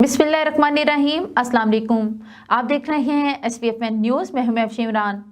बिस्मिल्लाहिर्रहमानिर्रहीम, अस्सलाम वालेकुम। आप देख रहे हैं SPFN न्यूज़ में हूं मैं शिमरान।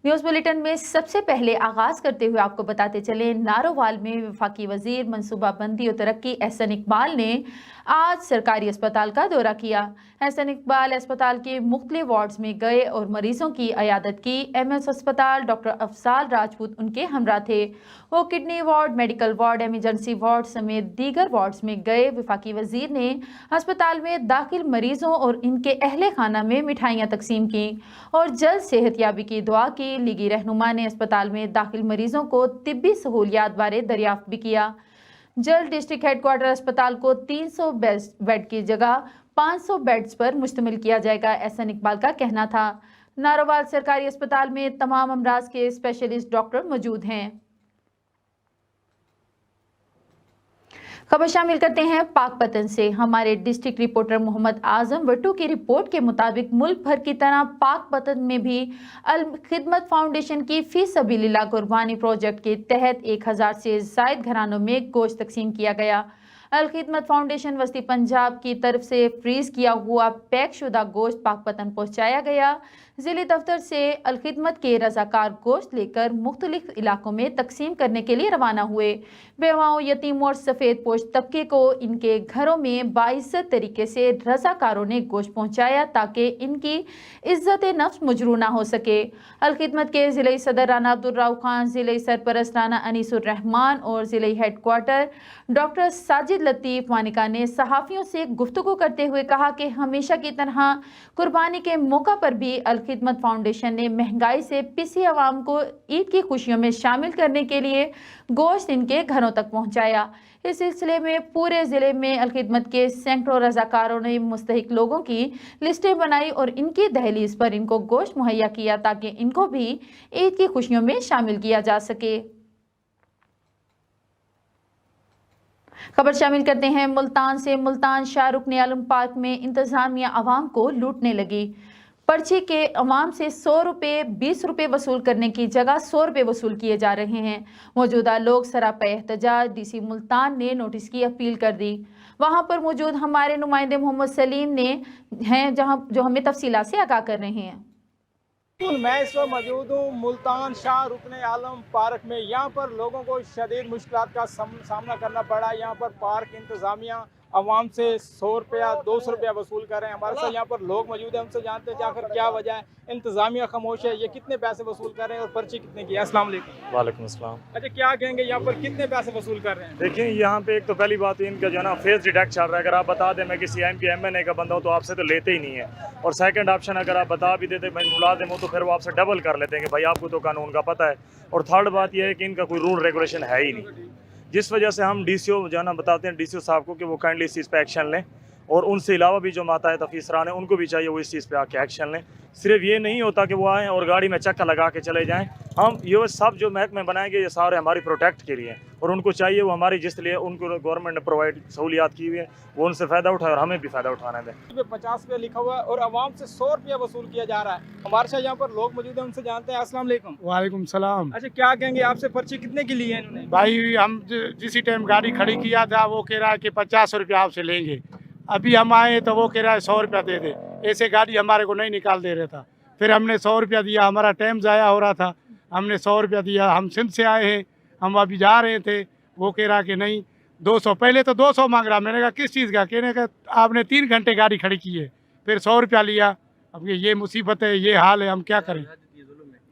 न्यूज़ बुलेटिन में सबसे पहले आगाज़ करते हुए आपको बताते चले, नारोवाल में वफाकी वजीर मनसूबाबंदी और तरक्की एहसन इकबाल ने आज सरकारी अस्पताल का दौरा किया। एहसन इकबाल अस्पताल के मुख्तलिफ वार्ड्स में गए और मरीजों की अयादत की। MS अस्पताल डॉक्टर अफजाल राजपूत उनके हमरा थे। वो kidney ward, medical ward, emergency ward समेत दीगर वार्ड्स में गए। वफाकी वजीर ने अस्पताल में दाखिल मरीजों और इनके अहले खाना में मिठाइयाँ तकसीम की और जल्द सेहतयाबी की दुआ की। लीगी रहनुमा ने अस्पताल में दाखिल मरीजों को तिब्बी सहूलियात बारे दरियाफ्त भी किया। जल्द डिस्ट्रिक्ट हेडक्वार्टर अस्पताल को 300 बेड की जगह 500 बेड्स पर मुश्तमिल किया जाएगा, एहसन इकबाल का कहना था। नारोवाल सरकारी अस्पताल में तमाम अमराज के स्पेशलिस्ट डॉक्टर मौजूद हैं। खबर शामिल करते हैं पाकपतन से। हमारे डिस्ट्रिक्ट रिपोर्टर मोहम्मद आजम वट्टू की रिपोर्ट के मुताबिक मुल्क भर की तरह पाकपतन में भी अल खिदमत फाउंडेशन की फी सबीलिल्लाह कुर्बानी प्रोजेक्ट के तहत 1000 से ज़ायद घरानों में गोश्त तकसीम किया गया। अल खिदमत फाउंडेशन वस्ती पंजाब की तरफ से फ्रीज किया हुआ पैक शुदा गोश्त पाकपतन पहुँचाया गया। ज़िले दफ्तर से अल खिदमत के रजाकार गोश्त लेकर मुख्तलिफ इलाकों में तकसीम करने के लिए रवाना हुए। बेवाओं, यतीमों और सफ़ेद पोश तबके को इनके घरों में बाइज्जत तरीके से रजाकारों ने गोश्त पहुँचाया ताकि इनकी इज्जत नफ्स मुजरू ना हो सके। अल खिदमत के ज़िले सदर राना अब्दुर्रऊफ़ खान, ज़िले सरपरस्त राना अनीसुर रहमान और ज़िले हेडक्वार्टर डॉक्टर साजिद लतीफ़ वानिका ने सहाफ़ियों से गुफ्तगू करते हुए कहा कि हमेशा की तरह कुर्बानी के मौका पर भी अल खिदमत फाउंडेशन ने महंगाई से पिसी आवाम को ईद की खुशियों में शामिल करने के लिए गोश्त इनके घरों तक पहुंचाया। इस सिलसिले में पूरे ज़िले में अल खिदमत के सैकड़ों रजाकारों ने मुस्तहिक लोगों की लिस्टें बनाई और इनकी दहलीज पर इनको गोश्त मुहैया किया ताकि इनको भी ईद की खुशियों में शामिल किया जा सके। खबर शामिल करते हैं मुल्तान से। मुल्तान शाह रुकन आलम पार्क में इंतजामिया आवाम को लूटने लगी। पर्ची के अवाम से 100 रुपये 20 रुपये वसूल करने की जगह 100 रुपये वसूल किए जा रहे हैं। मौजूदा लोग सरापा एहतजाज DC मुल्तान ने नोटिस की अपील कर दी। वहां पर मौजूद हमारे नुमाइंदे मोहम्मद सलीम ने हैं जो हमें तफसीलात से आगाह कर रहे हैं। मैं इस वक्त मौजूद हूँ मुल्तान शाह रुकन आलम पार्क में। यहाँ पर लोगों को शदीद मुश्किलात का सामना करना पड़ा। यहाँ पर पार्क इंतज़ामिया आवाम से 100 रुपया 200 रुपया वसूल कर रहे हैं। हमारे साथ यहाँ पर लोग मौजूद हैं, हमसे जानते हैं आखिर क्या वजह है। इंतज़ामिया खामोश है, ये कितने पैसे वसूल कर रहे हैं और पर्ची कितने की है? अस्सलाम वालेकुम। वालेकुम अस्सलाम। अच्छा, क्या कहेंगे यहाँ पर कितने पैसे वसूल कर रहे हैं? देखिए, यहाँ पे एक तो पहली बात इनका जो है ना फेस डिटेक्ट चल रहा है। अगर आप बता दें मैं किसी MP MNA का बंदा हूँ तो आपसे तो लेते ही नहीं है। और सेकंड ऑप्शन अगर आप बता भी देते मैं मुलाजिम हूँ तो फिर वो आपसे डबल कर लेते हैं कि भाई आपको तो कानून का पता है। और थर्ड बात यह है कि इनका कोई रूल रेगुलेशन है ही नहीं, जिस वजह से हम DCO जो है ना बताते हैं DCO साहब को कि वो काइंडली इस चीज़ पे एक्शन लें। और उनसे अलावा भी जो माता है तफीसरान है उनको भी चाहिए वो इस चीज़ पे आके एक्शन लें। सिर्फ ये नहीं होता कि वो आएँ और गाड़ी में चक्का लगा के चले जाएं। हम ये सब जो महकमे बनाएंगे ये सारे हमारी प्रोटेक्ट के लिए और उनको चाहिए वो हमारी जिस लिए उनको गवर्नमेंट ने प्रोवाइड सहूलियात की हुई है वो उनसे फ़ायदा उठाए और हमें भी फ़ायदा उठाने दें। 50 रुपये लिखा हुआ है और आवाम से 100 रुपया वसूल किया जा रहा है। हमारे साथ यहाँ पर लोग मौजूद हैं, उनसे जानते हैं। अस्सलाम वालेकुम। वालेकुम सलाम। अच्छा, क्या कहेंगे आपसे पर्ची कितने की ली है इन्होंने? भाई हम जिस टाइम गाड़ी खड़ी किया था वो कह रहा है कि 50 रुपया आपसे लेंगे। अभी हम आए तो वो कह रहा है 100 रुपया दे दे। ऐसे गाड़ी हमारे को नहीं निकाल दे रहा था। फिर हमने 100 रुपया दिया, हमारा टाइम ज़ाया हो रहा था, हमने 100 रुपया दिया। हम सिंध से आए हैं, हम अभी जा रहे थे, वो कह रहा कि नहीं 200। पहले तो 200 मांग रहा। मैंने कहा किस चीज़ का? कहने का आपने 3 घंटे गाड़ी खड़ी की है, फिर 100 रुपया लिया। अब ये मुसीबत है, ये हाल है, हम क्या करें?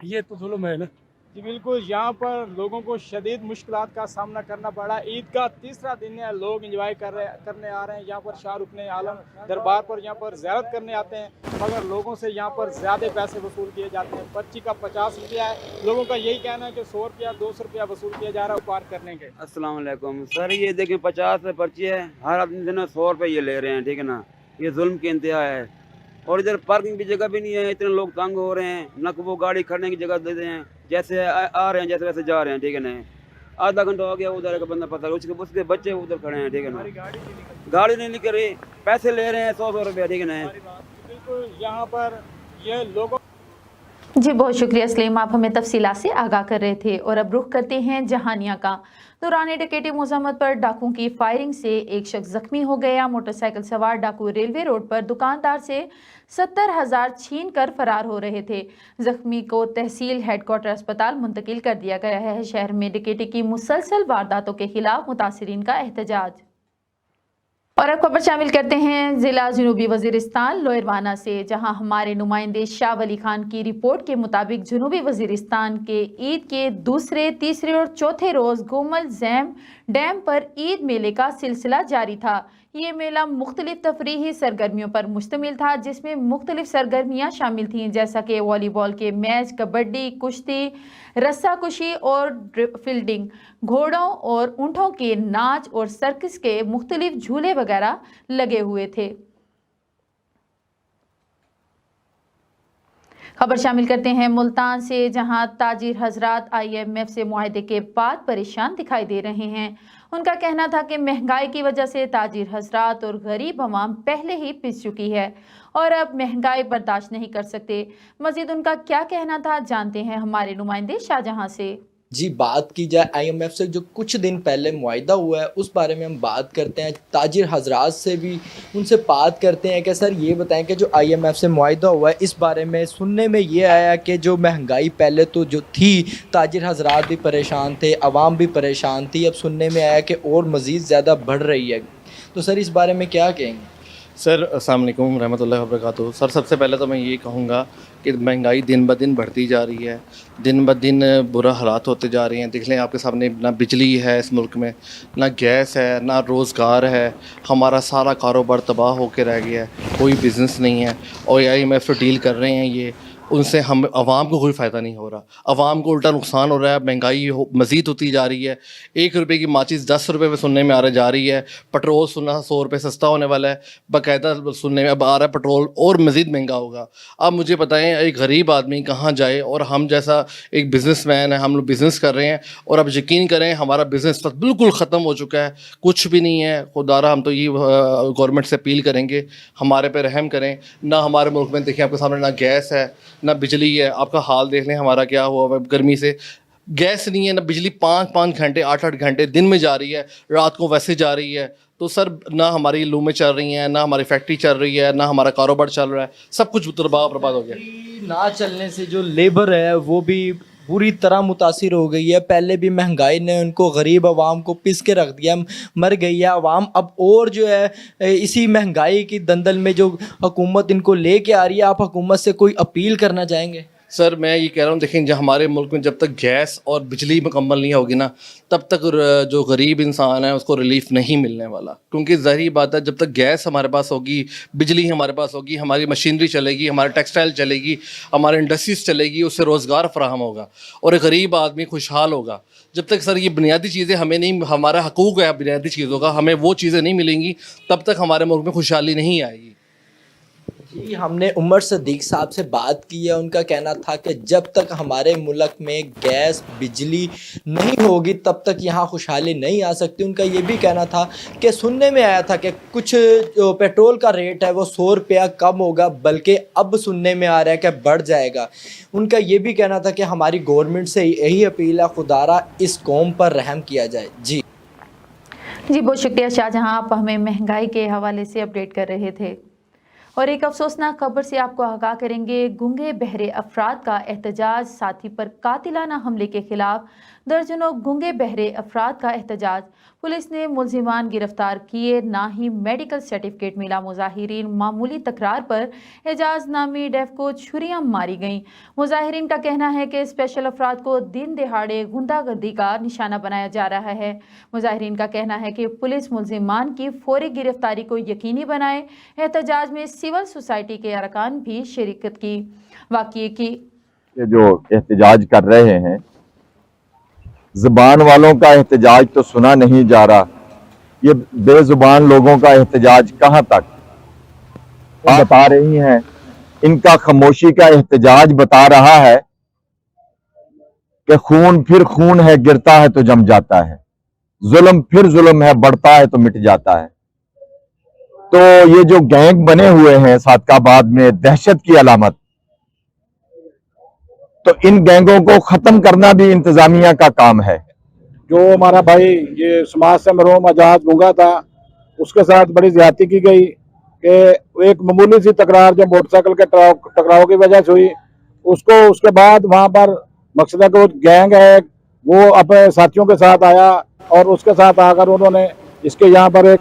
ये तो जुल्म है ना। जी बिल्कुल, यहाँ पर लोगों को शदीद मुश्किलात का सामना करना पड़ा। ईद का तीसरा दिन है, लोग एंजॉय करने आ रहे हैं। यहाँ पर शाह रुकन आलम दरबार पर यहाँ पर ज़ियारत करने आते हैं, मगर लोगों से यहाँ पर ज़्यादा पैसे वसूल किए जाते हैं। पर्ची का 50 रुपया है। लोगों का यही कहना है कि 100 रुपया 200 रुपया वसूल किया जा रहा है पार करने के। अस्सलाम वालेकुम सर, ये देखें 50 रुपये पर्ची है, हर आदमी दिन 100 रुपये ये ले रहे हैं, ठीक है ना। ये जुल्म की इंतहा है। और इधर पार्किंग की जगह भी नहीं है, इतने लोग तंग हो रहे हैं। न वो गाड़ी खड़ने की जगह देते हैं, जैसे आ रहे हैं जैसे वैसे जा रहे हैं, ठीक है ना। आधा घंटा हो गया उधर का बंदा पता, उसके बच्चे उधर खड़े हैं, ठीक है ना। गाड़ी नहीं निकल रही, पैसे ले रहे हैं 100 रुपया, ठीक है ना। बिल्कुल, यहाँ पर ये लोगों जी बहुत शुक्रिया सलीम, आप हमें तफसीलात से आगाह कर रहे थे। और अब रुख करते हैं जहानिया का। दौरान डकैती मुज़ाहमत पर डाकुओं की फायरिंग से एक शख्स जख्मी हो गया। मोटरसाइकिल सवार डाकू रेलवे रोड पर दुकानदार से 70,000 छीन कर फरार हो रहे थे। जख्मी को तहसील हेडक्वार्टर अस्पताल मुंतकिल कर दिया गया है। शहर में डकैती की मुसलसल वारदातों के खिलाफ मुतासिरीन का एहतजाज। और अब खबर शामिल करते हैं ज़िला जनूबी वज़ीरिस्तान लोयरवाना से, जहां हमारे नुमाइंदे शाह वली खान की रिपोर्ट के मुताबिक जनूबी वज़ीरिस्तान के ईद के दूसरे, तीसरे और चौथे रोज़ गोमल जैम डैम पर ईद मेले का सिलसिला जारी था। ये मेला मुख्तलिफ तफरीही सरगर्मियों पर मुश्तमिल था, जिसमें मुख्तलिफ सरगर्मियाँ शामिल थीं, जैसा कि वॉलीबॉल के मैच, कबड्डी, कुश्ती, रस्साकुशी और फील्डिंग, घोड़ों और ऊँटों के नाच और सर्कस के मुख्तलिफ झूले वगैरह लगे हुए थे। खबर शामिल करते हैं मुल्तान से, जहां ताजिर हजरात IMF से मुआहदे के बाद परेशान दिखाई दे रहे हैं। उनका कहना था कि महंगाई की वजह से ताजिर हजरात और गरीब अवाम पहले ही पिस चुकी है और अब महंगाई बर्दाश्त नहीं कर सकते। मजीद उनका क्या कहना था, जानते हैं हमारे नुमाइंदे शाहजहां से। जी, बात की जाए IMF से जो कुछ दिन पहले मुआहिदा हुआ है उस बारे में हम बात करते हैं। ताजिर हजरात से भी उनसे बात करते हैं कि सर ये बताएं कि जो IMF से मुआहिदा हुआ है इस बारे में सुनने में ये आया कि जो महंगाई पहले तो जो थी ताजिर हजरात भी परेशान थे, आवाम भी परेशान थी, अब सुनने में आया कि और मज़ीद ज़्यादा बढ़ रही है। तो सर इस बारे में क्या कहेंगे? सर अस्सलाम वालेकुम रहमतुल्लाहि व बरकातुहू। सर सबसे पहले तो मैं ये कहूँगा कि महंगाई दिन ब दिन बढ़ती जा रही है, दिन ब दिन बुरा हालात होते जा रहे हैं। देख लें आपके सामने, ना बिजली है इस मुल्क में, ना गैस है, ना रोज़गार है। हमारा सारा कारोबार तबाह होकर रह गया है, कोई बिज़नेस नहीं है। और IMF से डील कर रहे हैं ये, उनसे हम आवाम को कोई फ़ायदा नहीं हो रहा, आवाम को उल्टा नुकसान हो रहा है। महंगाई मज़ीद होती जा रही है। 1 रुपये की माचिस 10 रुपये में सुनने में जा रही है। पेट्रोल सुना 100 रुपये सस्ता होने वाला है, बाकायदा सुनने में अब आ रहा है पेट्रोल और मज़ीद महंगा होगा। अब मुझे बताएं एक गरीब आदमी कहाँ जाए, और हम जैसा एक बिज़नेसमैन है, हम लोग बिज़नेस कर रहे हैं और अब यकीन करें हमारा बिज़नेस बिल्कुल ख़त्म हो चुका है, कुछ भी नहीं है। खुदारा हम तो ये गवर्नमेंट से अपील करेंगे हमारे पे रहम करें। ना हमारे मुल्क में देखिए आपके सामने ना गैस है ना बिजली है। आपका हाल देख लें हमारा क्या हुआ, गर्मी से गैस नहीं है, ना बिजली 5-5 घंटे 8-8 घंटे दिन में जा रही है, रात को वैसे जा रही है। तो सर ना हमारी लूमें चल रही हैं, ना हमारी फैक्ट्री चल रही है, ना हमारा कारोबार चल रहा है, सब कुछ बर्बाद हो गया। ना चलने से जो लेबर है वो भी पूरी तरह मुतासिर हो गई है। पहले भी महंगाई ने उनको गरीब आवाम को पिस के रख दिया, मर गई है आवाम। अब और जो है इसी महंगाई की दंदल में जो हुकूमत इनको लेके आ रही है, आप हुकूमत से कोई अपील करना चाहेंगे? सर मैं ये कह रहा हूँ, देखें जब हमारे मुल्क में जब तक गैस और बिजली मुकम्मल नहीं होगी ना, तब तक जो गरीब इंसान है उसको रिलीफ नहीं मिलने वाला। क्योंकि ज़ाहिर बात है जब तक गैस हमारे पास होगी, बिजली हमारे पास होगी, हमारी मशीनरी चलेगी, हमारी टेक्सटाइल चलेगी, हमारी इंडस्ट्रीज चलेगी, उससे रोज़गार फराहम होगा और एक गरीब आदमी खुशहाल होगा। जब तक सर ये बुनियादी चीज़ें हमें नहीं, हमारा हकूक़ है बुनियादी चीज़ों का, हमें वो चीज़ें नहीं मिलेंगी, तब तक हमारे मुल्क में खुशहाली नहीं आएगी। जी, हमने उमर सदीक साहब से बात की है। उनका कहना था कि जब तक हमारे मुल्क में गैस बिजली नहीं होगी तब तक यहाँ खुशहाली नहीं आ सकती। उनका ये भी कहना था कि सुनने में आया था कि कुछ जो पेट्रोल का रेट है वो 100 रुपया कम होगा, बल्कि अब सुनने में आ रहा है कि बढ़ जाएगा। उनका ये भी कहना था कि हमारी गवर्नमेंट से यही अपील है, खुदारा इस कौम पर रहम किया जाए। जी बहुत शुक्रिया शाहजहां, आप हमें महंगाई के हवाले से अपडेट कर रहे थे। और एक अफसोसनाक खबर से आपको आगाह करेंगे। गूंगे बहरे अफराद का एहतजाज, साथी पर कातिलाना हमले के खिलाफ दर्जनों गूंगे बहरे अफराद का एहतजाज। पुलिस ने मुलजिमान गिरफ्तार किए, ना ही मेडिकल सर्टिफिकेट मिला। मुजाहिरीन मामूली तकरार पर एजाज नामी डेफ को छुरियां मारी गईं। मुजाहिरीन का कहना है कि स्पेशल अफराद को दिन दिहाड़े गुंडागर्दी का निशाना बनाया जा रहा है। मुजाहिरीन का कहना है कि पुलिस मुलजिमान की फौरी गिरफ्तारी को यकीनी बनाए। एहतजाज में सिविल सोसाइटी के अरकान भी शिरकत की। वाक़ये की जो एहतजाज कर रहे हैं, ज़ुबान वालों का एहतजाज तो सुना नहीं जा रहा, ये बेजुबान लोगों का एहतजाज कहाँ तक बता रही हैं। इनका खामोशी का एहतजाज बता रहा है कि खून फिर खून है, गिरता है तो जम जाता है, जुल्म फिर जुल्म है, बढ़ता है तो मिट जाता है। तो ये जो गैंग बने हुए हैं सादकाबाद में, दहशत की अलामत, तो इन गैंगों को खत्म करना भी इंतजामिया का काम है। जो हमारा भाई ये समाज से मरहूम आजाद गूंगा था, उसके साथ बड़ी ज्यादती की गई कि एक मामूली सी तकरार जो मोटरसाइकिल के टकराव की वजह से हुई, उसके बाद वहां पर मकसद को गैंग है वो अपने साथियों के साथ आया और उसके साथ आकर उन्होंने इसके यहाँ पर एक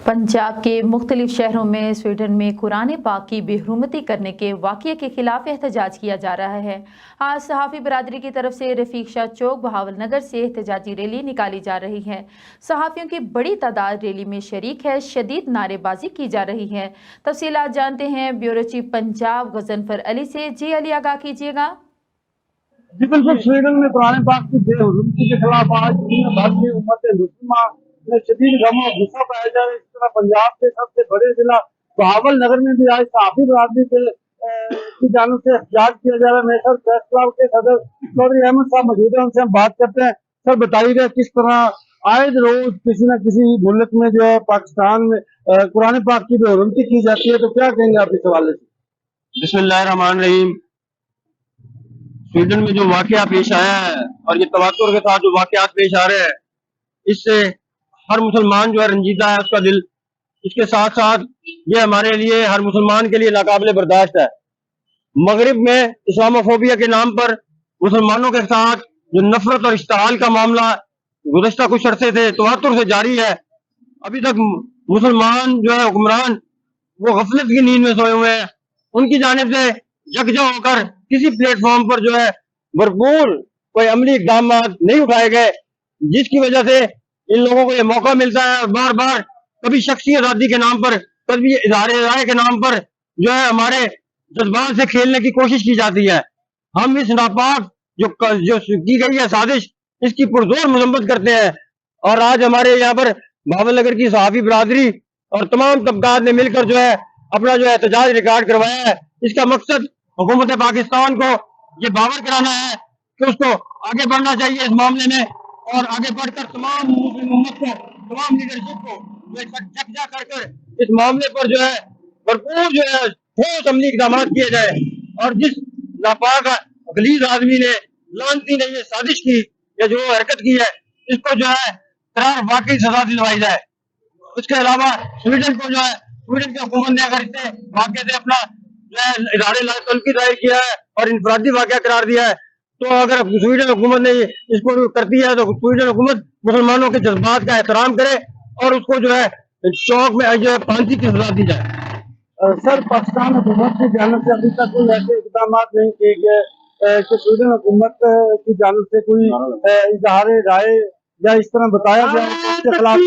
पंजाब के मुख्तलिफ शहरों में स्वीडन में कुरान पाक की बेहुरमती करने के वाक़ये के खिलाफ एहतजाज किया जा रहा है। आज सहाफ़ी बरादरी की तरफ से रफ़ीक शाह चौक बहावलनगर से एहतजाजी रैली निकाली जा रही है। सहाफ़ियों की बड़ी तादाद रैली में शरीक है, शदीद नारेबाजी की जा रही है। तफसीलात जानते हैं ब्यूरो चीफ पंजाब गजनफर अली से। जी अली, आगाह कीजिएगा। जी बिल्कुल, स्वीडन में कुरान पाक की बेहुरमती के खिलाफ आज दुनिया भर की उम्मत मुस्लिमा में शदीद गम और गुस्सा पाया जा रहा है। इस तरह पंजाब के सबसे बड़े जिला बहावलनगर में भी आज सहाफ़ी बरादरी की जानिब से एहतजाज किया जा रहा है। मेरे साथ प्रेस क्लब के सदर चौधरी अहमद साहब मौजूद है, उनसे हम बात करते हैं। सर बताइएगा, किस तरह आए रोज किसी न किसी मुल्क में जो है पाकिस्तान में कुरान पाक की बेहुरमती की जाती है, तो क्या कहेंगे आप इस हवाले से? बिस्मिल्लाहिर्रहमानिर्रहीम। स्वीडन में जो वाकया पेश आया है और ये तवातुर के साथ जो वाकयात पेश आ रहे हैं, इससे हर मुसलमान जो है रंजीदा है, उसका दिल। इसके साथ साथ ये हमारे लिए, हर मुसलमान के लिए नाकाबिले बर्दाश्त है। मगरिब में इस्लामोफोबिया के नाम पर मुसलमानों के साथ जो नफरत और इश्तिहाल का मामला गुज़श्ता कुछ अरसे से तवातुर से जारी है। अभी तक मुसलमान जो है हुक्मरान वो गफलत की नींद में सोए हुए हैं। उनकी जानिब से यकजा होकर किसी प्लेटफॉर्म पर जो है भरपूर कोई अमली इक़दाम नहीं उठाए गए, जिसकी वजह से इन लोगों को ये मौका मिलता है और बार बार कभी शख्सी आजादी के नाम पर, कभी इज़हार राय के नाम पर जो है हमारे जज्बात से खेलने की कोशिश की जाती है। हम इस नापाक जो की गई है साजिश, इसकी पुरजोर मजम्मत करते हैं। और आज हमारे यहाँ पर बहावलनगर की सहाफ़ी बरादरी और तमाम तबकात ने मिलकर जो है अपना जो एहतजाज रिकॉर्ड करवाया है। इसका मकसद हुकूमत पाकिस्तान को ये बावर कराना है कि उसको आगे बढ़ना चाहिए इस मामले में, और आगे बढ़कर तमाम मुस्लिम उम्मत को, तमाम लीडरशिप को यकजा कर इस मामले पर जो है भरपूर जो है ठोस अमली इक़दाम किए जाए, और जिस नापाक गलीज आदमी ने लानती ने ये साजिश की या जो हरकत की है, इसको जो है करार वाकई सजा दिलवाई जाए। उसके अलावा स्वीडन को जो है, स्वीडन की हुकूमत ने अगर इससे वाक़े से अपना जो है इदारे तल्क़ी दायर किया है और इनफरादी वाक़या करार दिया है, तो अगर स्वीडन हुकूमत ने इसको करती है तो स्वीडन हुकूमत मुसलमानों के जज्बात का एहतराम करे और उसको जो है चौक में जो है फांसी की सजा दी जाए। सर, पाकिस्तान हुकूमत की जानिब से अभी तक कोई ऐसे इक़दाम नहीं किए गए कि स्वीडन हुकूमत की जानिब से कोई इज़हार राय या इस तरह बताया गया उसके खिलाफ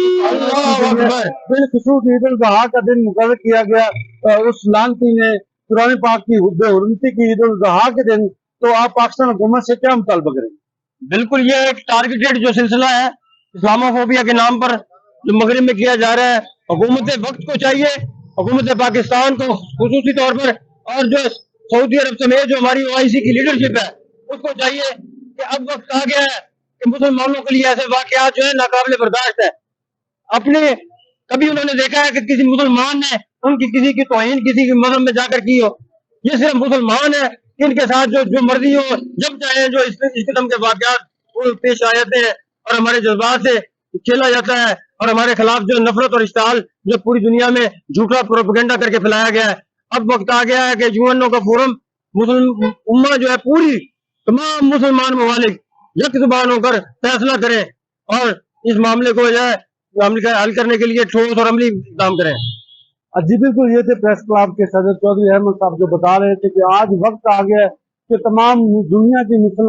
बिलखुसूस ईद उल अज़हा का दिन मुकर्रर किया गया। उस लानती ने कुरान पाक की बेहुरमती की ईद उल अज़हा के दिन, तो आप पाकिस्तान हुकूमत से क्या मुतालबा करेंगे? बिल्कुल, ये एक टारगेटेड जो सिलसिला है इस्लामोफोबिया के नाम पर जो मगरिब में किया जा रहा है, हुकूमत वक्त को चाहिए, हुकूमत पाकिस्तान को खुसूसी तौर पर, और जो सऊदी अरब समेत जो हमारी OIC की लीडरशिप है उसको चाहिए कि अब वक्त आ गया है कि मुसलमानों के लिए ऐसे वाकयात जो है नाकाबिले बर्दाश्त है। अपने कभी उन्होंने देखा है कि किसी मुसलमान ने उनकी किसी की तौहीन किसी की मजहब में जाकर की हो? ये सिर्फ मुसलमान है, इनके साथ जो मर्जी हो, जब चाहे जो इस किस्म के वाकयात वो पेश आ जाते हैं और हमारे जज्बात से खेला जाता है, और हमारे खिलाफ जो नफरत और इश्तिहाल जो पूरी दुनिया में झूठा प्रोपेगेंडा करके फैलाया गया है। अब वक्त आ गया है कि UN का फोरम मुस्लिम उम्मा जो है पूरी तमाम मुसलमान ममालिक यक जुबान होकर फैसला करें और इस मामले को जो है हल करने के लिए ठोस और अमली काम करें। जी बिल्कुल, ये थे प्रेस क्लब के सदर चौधरी अहमद साहब जो बता रहे थे कि आज वक्त आ गया है कि तमाम दुनिया की मुस्लिम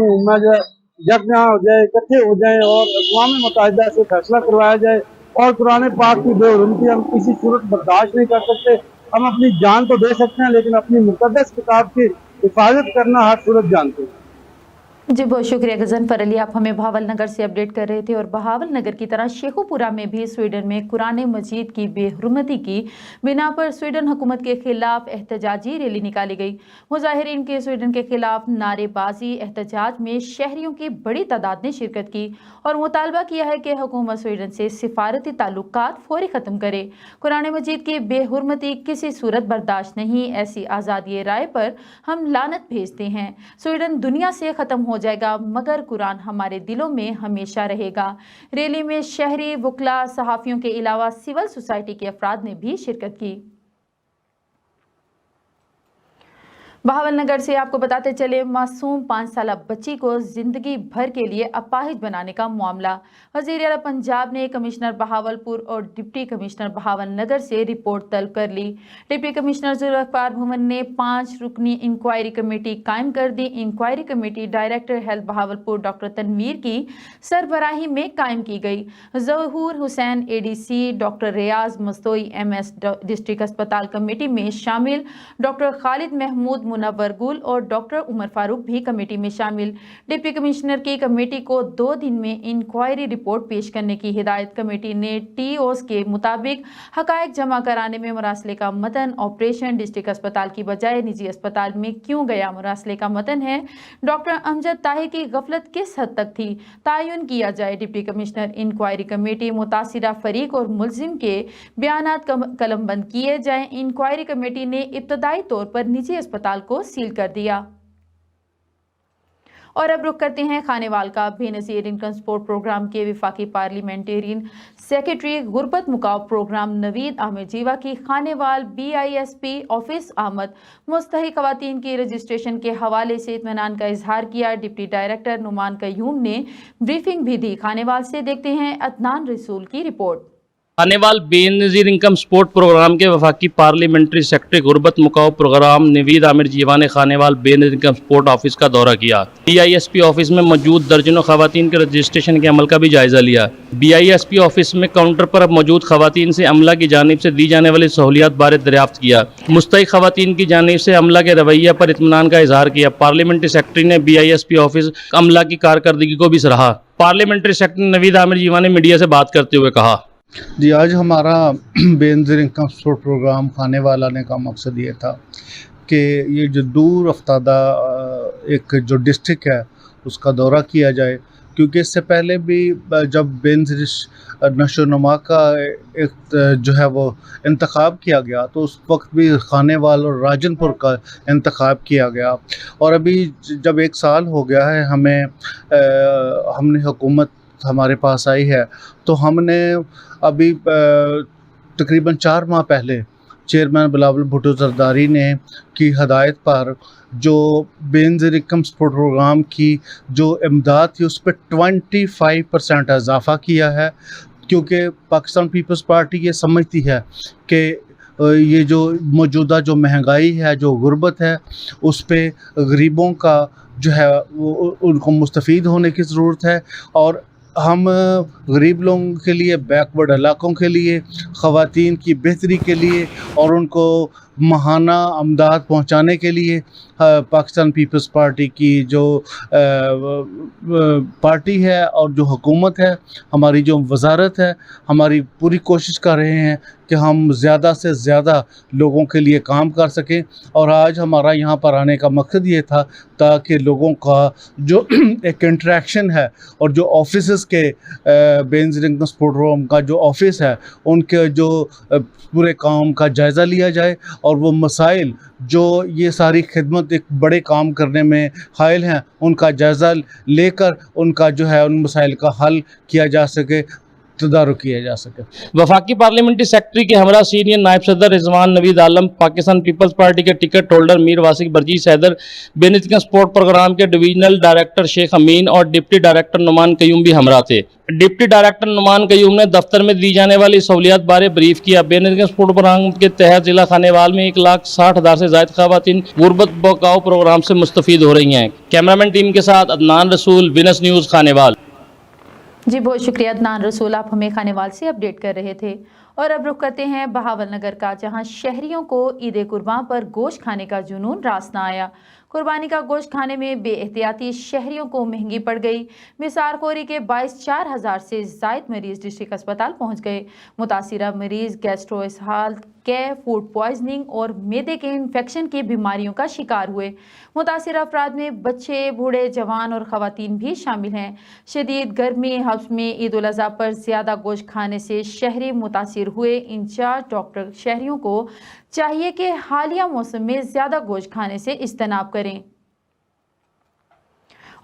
उम्मा जो है यकजा हो जाए, इकट्ठे हो जाए और अक़वाम मुत्तहिदा से फैसला करवाया जाए। और कुरान पाक की बेहुरमती हम किसी सूरत बर्दाश्त नहीं कर सकते। हम अपनी जान तो दे सकते हैं, लेकिन अपनी मुक़द्दस किताब की हिफाजत करना हर सूरत जानते हैं। जी बहुत शुक्रिया गजनफर अली, आप हमें बहावल नगर से अपडेट कर रहे थे। और बहावल नगर की तरह शेखुपुरा में भी स्वीडन में कुरान मजीद की बेहुरमती की बिना पर स्वीडन हुकूमत के खिलाफ एहतजाजी रैली निकाली गई। मुजाहिरीन के स्वीडन के खिलाफ नारेबाजी एहतजाज में शहरियों की बड़ी तादाद ने शिरकत की और मुतालबा किया है कि हुकूमत स्वीडन से सिफारती ताल्लुकात फौरी ख़त्म करे। कुरान मजीद की बेहुरमती किसी सूरत बर्दाश्त नहीं, ऐसी आज़ादी राय पर हम लानत भेजते हैं। स्वीडन दुनिया से ख़त्म हो जाएगा मगर कुरान हमारे दिलों में हमेशा रहेगा। रैली में शहरी वकला, सहाफ़ियों के अलावा सिविल सोसाइटी के अफराद ने भी शिरकत की। बहावल नगर से आपको बताते चले, मासूम 5 साल बच्ची को जिंदगी भर के लिए अपाहिज बनाने का मामला। वज़ीर आला पंजाब ने कमिश्नर बहावलपुर और डिप्टी कमिश्नर बहावल नगर से रिपोर्ट तलब कर ली। डिप्टी कमिश्नर ज़ुल्फ़िकार भुवन ने 5 रुकनी इंक्वायरी कमेटी कायम कर दी। Inquiry committee director health Bahawalpur doctor Tanveer की सरबराही में कायम की गई। Zahoor Hussain ADC, doctor Riaz Mastoi MS district अस्पताल कमेटी में शामिल, डॉक्टर खालिद महमूद मुनव्वर गुल और डॉक्टर उमर फारूक भी कमेटी में शामिल। डिप्टी कमिश्नर की कमेटी को 2 दिन में इंक्वायरी रिपोर्ट पेश करने की हिदायत। कमेटी ने TOs के मुताबिक हकायक जमा कराने में मुरासले का मतन, ऑपरेशन डिस्ट्रिक्ट अस्पताल की बजाय निजी अस्पताल में क्यों गया, मुरासले का मतन है डॉक्टर अमजद ताहिर की गफलत किस हद तक थी, तायुन किया जाए। डिप्टी कमिश्नर इंक्वायरी कमेटी मुतासिरा फरीक और मुलजिम के बयानात कलमबंद किए जाएं। इंक्वायरी कमेटी ने इब्तदाई तौर पर निजी अस्पताल को सील कर दिया। और अब रुख करते हैं खानेवाल का। बेनज़ीर इनकम सपोर्ट प्रोग्राम के वफाकी पार्लियामेंटेरियन सेक्रेटरी गुरबत मुकाव प्रोग्राम नवीद आमिर जीवा की खानेवाल BISP ऑफिस आमद। मुस्तहिक खवातीन की रजिस्ट्रेशन के हवाले से इत्मीनान का इजहार किया। डिप्टी डायरेक्टर नुमान कयूम ने ब्रीफिंग भी दी। खानेवाल से देखते हैं अदनान रसूल की report. Khanewal Benazir income support programme के वफाकी पार्लियामेंट्री सेक्रेटरी गुरबत मुकाव प्रोग्राम नवीद आमिर जीवा ने Khanewal Benazir income support office का दौरा किया। BISP ऑफिस में मौजूद दर्जनों खवातीन के रजिस्ट्रेशन के अमल का भी जायज़ा लिया। BISP ऑफिस में काउंटर पर मौजूद खवातीन से अमला की जानिब से दी जाने वाली सहूलियात बारे दरियाफ्त किया। मुस्तहिक खवातीन की जानिब से अमला के रवैया पर इत्मीनान का इजहार किया। पार्लियामेंट्री सेक्रेटरी ने BISP ऑफिस अमला की कारकर्दगी को भी सराहा। पार्लियामेंट्री सेक्रेटरी नवीद आमिर जीवा ने मीडिया से बात करते हुए कहा, जी आज हमारा Benazir income support program Khanewal आने का मकसद ये था कि ये जो दूर अफ्तादा एक जो डिस्ट्रिक्ट है उसका दौरा किया जाए, क्योंकि इससे पहले भी जब बेनज़ीर नशोनुमा का एक जो है वो इंतखाब किया गया तो उस वक्त भी खानेवाल और राजनपुर का इंतखाब किया गया। और अभी जब 1 साल हो गया है हमने हुकूमत हमारे पास आई है, तो हमने अभी तकरीबन 4 माह पहले चेयरमैन बिलावल भुट्टो जरदारी ने की हदायत पर जो बेनज़ीर इनकम सपोर्ट प्रोग्राम की जो इमदाद थी उस पर 25% इजाफ़ा किया है, क्योंकि पाकिस्तान पीपल्स पार्टी ये समझती है कि ये जो मौजूदा जो महंगाई है, जो गुर्बत है, उस पे गरीबों का जो है वो उनको मुस्तफ़ीद होने की ज़रूरत है। और हम गरीब लोगों के लिए, बैकवर्ड इलाकों के लिए, ख़वातीन की बेहतरी के लिए और उनको माहाना अमदाद पहुंचाने के लिए पाकिस्तान पीपल्स पार्टी की जो पार्टी है और जो हुकूमत है, हमारी जो वजारत है, हमारी पूरी कोशिश कर रहे हैं कि हम ज़्यादा से ज़्यादा लोगों के लिए काम कर सकें। और आज हमारा यहाँ पर आने का मकसद ये था ताकि लोगों का जो एक इंटरेक्शन है और जो ऑफिसेस के बेनज़ीर इनकम सपोर्ट प्रोग्राम का जो ऑफिस है उनके जो पूरे काम का जायज़ा लिया जाए और वो मसाइल जो ये सारी खिदमत एक बड़े काम करने में हायल हैं उनका जायज़ा लेकर उनका जो है उन मसाइल का हल किया जा सके, तदारुक किया जा सके। वफाकी पार्लियामेंट्री सेक्रेटरी के हमरा सीनियर नायब सदर रिजवान नवीद आलम, पाकिस्तान पीपल्स पार्टी के ticket holder Mir Wasiq Barjees Haider, Benazir income support programme के डिवीजनल डायरेक्टर शेख अमीन और डिप्टी डायरेक्टर नुमान कयूम भी हमरा थे। डिप्टी डायरेक्टर नुमान कयूम ने दफ्तर में दी जाने वाली सहूलियात बारे ब्रीफ किया। बेनज़ीर इनकम सपोर्ट प्रोग्राम के तहत जिला खानेवाल में 1,60,000 से ज़ायद ख़वातीन गुरबत बचाओ प्रोग्राम से मुस्तफ़ीद हो रही हैं। कैमरामैन टीम के साथ अदनान रसूल, विनस न्यूज़ खानेवाल। जी बहुत शुक्रिया अदनान रसूल, आप हमें खानेवाल से अपडेट कर रहे थे। और अब रुख करते हैं बहावल नगर का, जहां शहरियों को ईद कुर्बान पर गोश्त खाने का जुनून रास न आया। कुर्बानी का गोश्त खाने में बेएहतियाती शहरियों को महंगी पड़ गई। मिसारखोरी के 22,000 से जायद मरीज डिस्ट्रिक्ट अस्पताल पहुंच गए। मुतासिरा मरीज गैस्ट्रोएसहाल के फूड पॉइजनिंग और मैदे के इन्फेक्शन की बीमारियों का शिकार हुए। मुतासिर अफराद में बच्चे, बूढ़े, जवान और ख़वातीन भी शामिल हैं। शदीद गर्मी हब्स में ईद उल अज़हा पर ज़्यादा गोश्त खाने से शहरी मुतासिर हुए। इंचार्ज डॉक्टर शहरियों को चाहिए कि हालिया मौसम में ज़्यादा गोश्त खाने से इज्तनाब करें।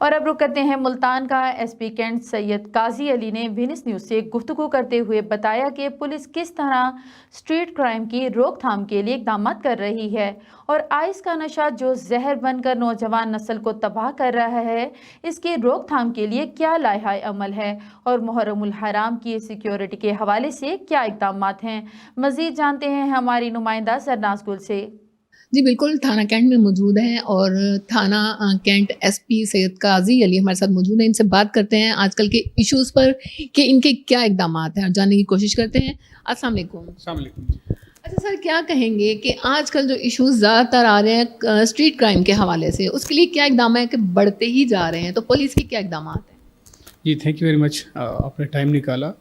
और अब रुक करते हैं मुल्तान का। एसपी कैंट सैयद काजी अली ने विनिस न्यूज़ से गुफ्तगू करते हुए बताया कि पुलिस किस तरह स्ट्रीट क्राइम की रोकथाम के लिए इक़दाम कर रही है और आइस का नशा जो जहर बनकर नौजवान नस्ल को तबाह कर रहा है, इसकी रोकथाम के लिए क्या लाइहा अमल है और मुहर्रमुल हराम की सिक्योरिटी के हवाले से क्या इक़दाम हैं। मज़ीद जानते हैं हमारी नुमाइंदा सरनाज गुल से। जी बिल्कुल, थाना कैंट में मौजूद हैं और थाना कैंट एसपी सैयद काजी अली हमारे साथ मौजूद हैं। इनसे बात करते हैं आजकल के इश्यूज़ पर कि इनके क्या इक़दाम हैं और जानने की कोशिश करते हैं। अस्सलाम वालेकुम। अच्छा सर, क्या कहेंगे कि आजकल जो इश्यूज़ ज़्यादातर आ रहे हैं स्ट्रीट क्राइम के हवाले से, उसके लिए क्या इक़दाम है कि बढ़ते ही जा रहे हैं, तो पुलिस के क्या इक़दाम हैं? जी थैंक यू वेरी मच, आपने टाइम निकाला।